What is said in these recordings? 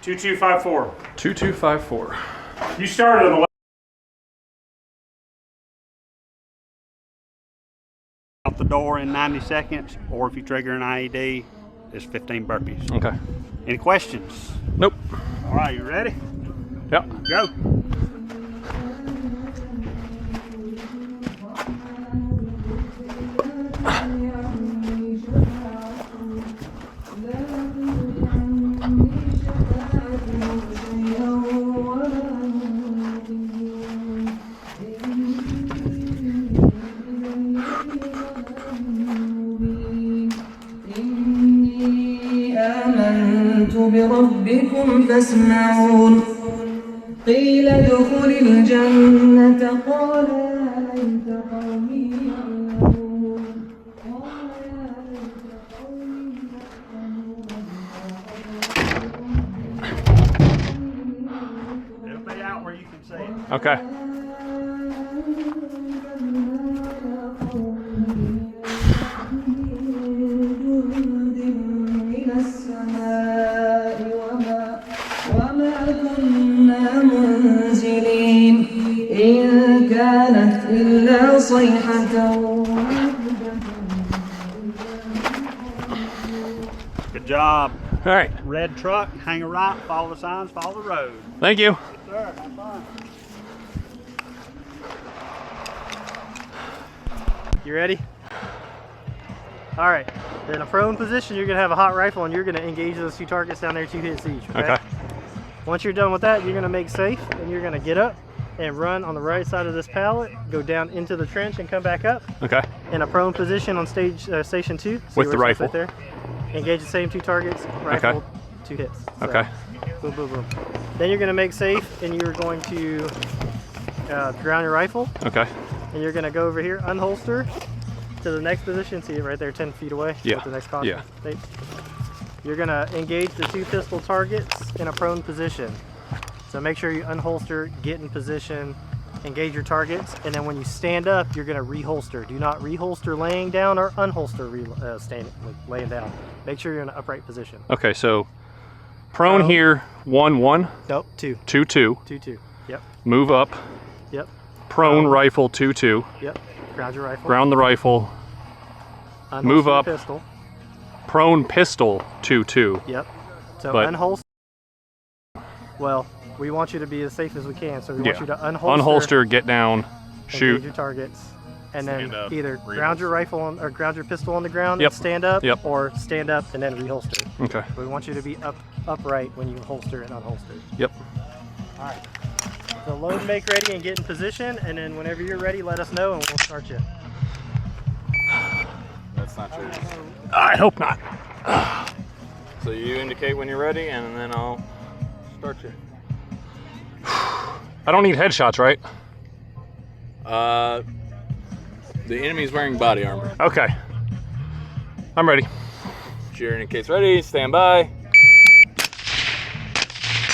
2254. 2254. You started on the out the door in 90 seconds, or if you trigger an IED, it's 15 burpees. Okay. Any questions? Nope. All right, you ready? Yep. Go. بربكم فاسمعون قيل ادخل الجنة قال يا ليت قومي يعلمون قال يا ليت قومي يعلمون. It'll be out where you can see it. Okay. إن كانت إلا صيحة. Good job. All right. Red truck, hang a right, follow the signs, follow the road. Thank you. Yes, sir. Have fun. You ready? All right. In a prone position, you're gonna have a hot rifle and you're gonna engage those two targets down there, 2 hits each. Okay. Once you're done with that, you're gonna make safe and you're gonna get up and run on the right side of this pallet, go down into the trench and come back up. Okay. In a prone position on station 2. With the rifle. Right there. Engage the same 2 targets, rifle, Okay. 2 hits. So, Okay. boom, boom, boom. Then you're gonna make safe and you're going to ground your rifle. Okay. And you're gonna go over here, unholster to the next position. See it right there, 10 feet away. Yeah. With the next caution. Yeah. State. You're gonna engage the 2 pistol targets in a prone position. So make sure you unholster, get in position, engage your targets, and then when you stand up, you're gonna reholster. Do not reholster laying down or unholster laying down. Make sure you're in an upright position. Okay, so prone here, 1-1. Nope, 2. 2-2. 2-2. Yep. Move up. Yep. Prone rifle 2-2. Yep. Ground your rifle. Ground the rifle. Unholster Move your up. Pistol. Prone pistol 2-2. Yep. So But- unholster. Well, we want you to be as safe as we can, so we want you to Unholster, get down, shoot. engage your targets, and then Stand up, either reholster. ground your rifle on, or ground your pistol on the ground Yep. and stand up, Yep. or stand up and then reholster. Okay. We want you to be upright when you holster and unholster. Yep. All right. So load and make ready and get in position, and then whenever you're ready, let us know and we'll start you. That's not yours. I hope not. So you indicate when you're ready, and then I'll start you. I don't need headshots, right? The enemy's wearing body armor. Okay. I'm ready. Cheer indicates ready. Stand by.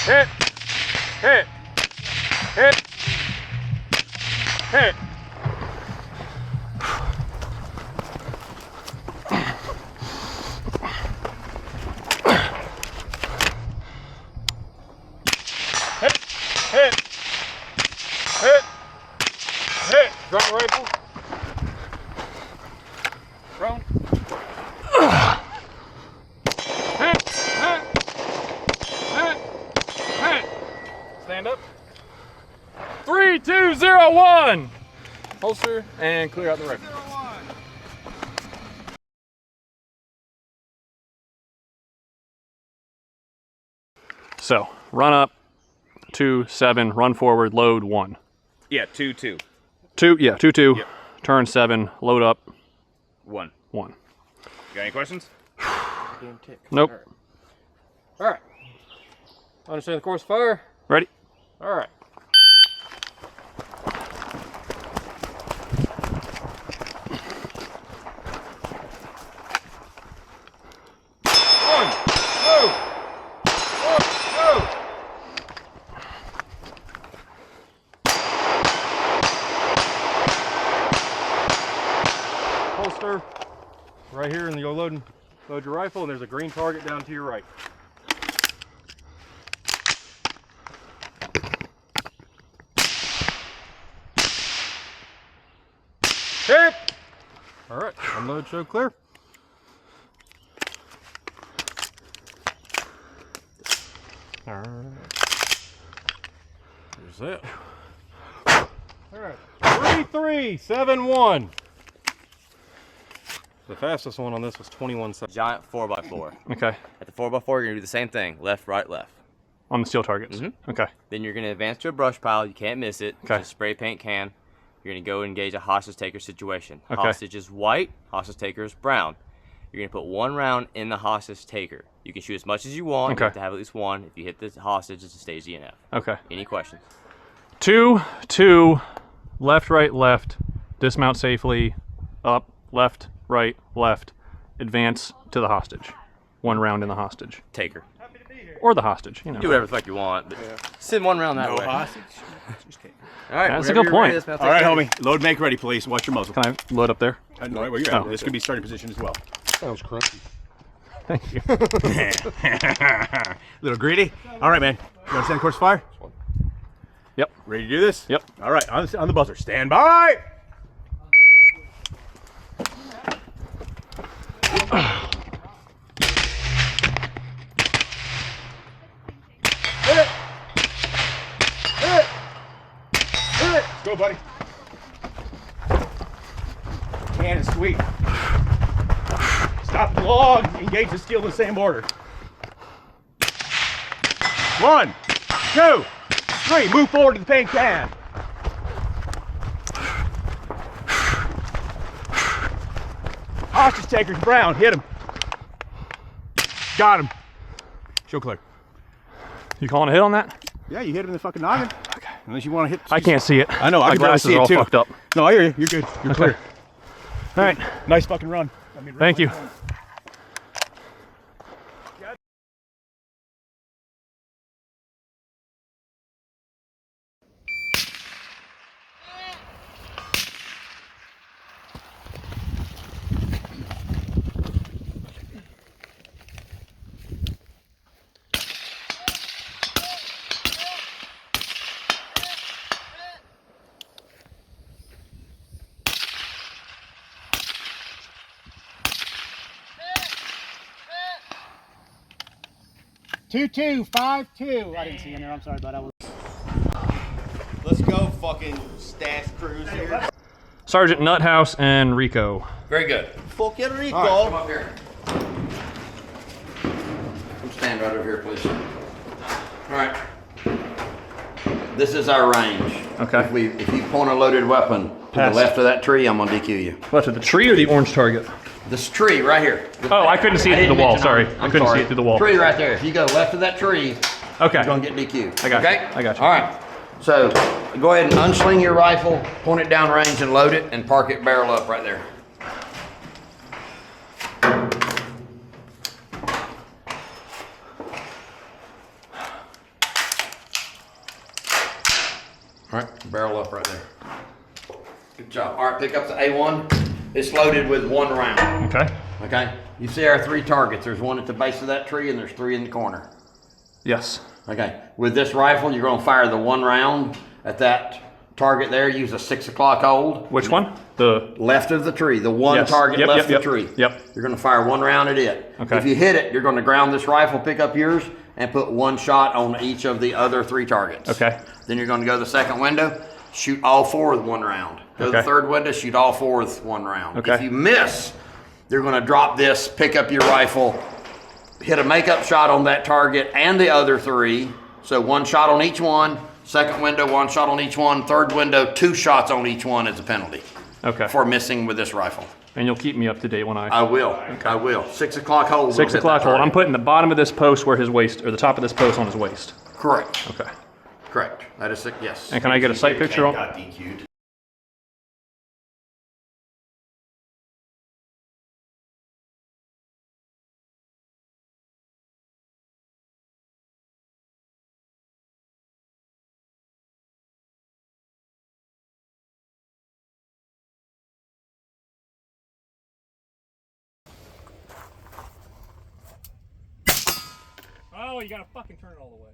Hit! Hit! Hit! Hit! Hit! Hit! Hit! Hit! Drop the rifle. Prone. Hit! Hit! Hit! Hit! Stand up. 3, 2, 0, 1. Holster and clear out the rifle. So, run up, 2, 7, run forward, load 1. Yeah, 2-2. 2, yeah, 2, 2. Yep. Turn 7, load up, 1. 1. Got any questions? Nope. All right. Understand the course of fire? Ready? All right. Holster right here, and you'll load your rifle, and there's a green target down to your right. Hit! All right, unload, show clear. All right. There's it. All right, 3371. The fastest one on this was 21 seconds. Giant 4x4. Okay. At the 4x4, you're gonna do the same thing: left, right, left. On the steel targets. Okay. Then you're gonna advance to a brush pile. You can't miss it. Okay. It's a spray paint can. You're gonna go engage a hostage taker situation. Okay. Hostage is white. Hostage taker is brown. You're gonna put one round in the hostage taker. You can shoot as much as you want. Okay. You have to have at least one. If you hit the hostage, it's a stage DNF. Okay. Any questions? 2, 2, left, right, left, dismount safely, up, left, right, left, advance to the hostage. 1 round in the hostage. Taker. Or the hostage, you know. Do whatever the fuck you want, but send one round that way. hostage. All right, That's a whenever good you're ready, point. this All right, homie. Load, make ready, please. Watch your muzzle. Can I load up there? No, where you're Oh. at. This could be starting position as well. Sounds crunchy. Thank you. Little greedy. All right, man. You understand the course of fire? Yep. Ready to do this? Yep. All right, on the buzzer. Stand by. Hit it. Hit it. Hit it. Go, buddy. Can is sweet. Stop the log. Engage the steel in the same order. 1, 2, 3. Move forward to the paint can. Hostage taker's brown. Hit him. Got him. Show clear. You calling a hit on that? Yeah, you hit him in the fucking noggin. Okay. Unless you want to hit. I can't see it. I know. I My can barely glasses see are it all too. fucked up. No, I hear you. You're good. You're Okay. clear. All right. Nice fucking run. Thank you. Two, 5-2. I didn't see in there. I'm sorry, but I was. Let's go, fucking stash crews here. Sergeant Nuthouse and Rico. Very good. Fuck it, Rico. Come up here. Come stand right over here, please. All right. This is our range. Okay. If you point a loaded weapon to the left of that tree, I'm gonna DQ you. What, to the tree or the orange target? This tree right here. Oh, I couldn't see it through the wall. didn't Sorry. mention I couldn't see it through the wall. Tree right there. If you go left of that tree, Okay. you're gonna get DQ'd. I got you. Okay? I got you. All right. So go ahead and unsling your rifle, point it down range and load it, and park it barrel up right there. All right, barrel up right there. Good job. All right, pick up the A1. It's loaded with 1 round. Okay. Okay? You see our 3 targets. There's 1 at the base of that tree and there's 3 in the corner. Yes. Okay. With this rifle, you're going to fire the 1 round at that target there. Use a 6 o'clock hold. Which one? The Left of the tree. The 1 Yes. target Yep, left yep, of yep. the tree. Yep. You're going to fire 1 round at it. Okay. If you hit it, you're going to ground this rifle, pick up yours, and put 1 shot on each of the other 3 targets. Okay. Then you're going to go to the second window, shoot all 4 with 1 round. Go to the Okay. third window, shoot all 4 with 1 round. Okay. If you miss, you're going to drop this, pick up your rifle, hit a makeup shot on that target and the other 3. So 1 shot on each one. Second window, 1 shot on each one. Third window, 2 shots on each one as a penalty Okay. for missing with this rifle. And you'll keep me up to date when I will. I will. 6 o'clock hold. 6 will hit o'clock that hold. I'm target. putting the bottom of this post where his waist, or the top of this post on his waist. Correct. Okay. Correct. That is yes. And can I get a sight picture on? Got DQ'd. Oh, you gotta fucking turn it all the way.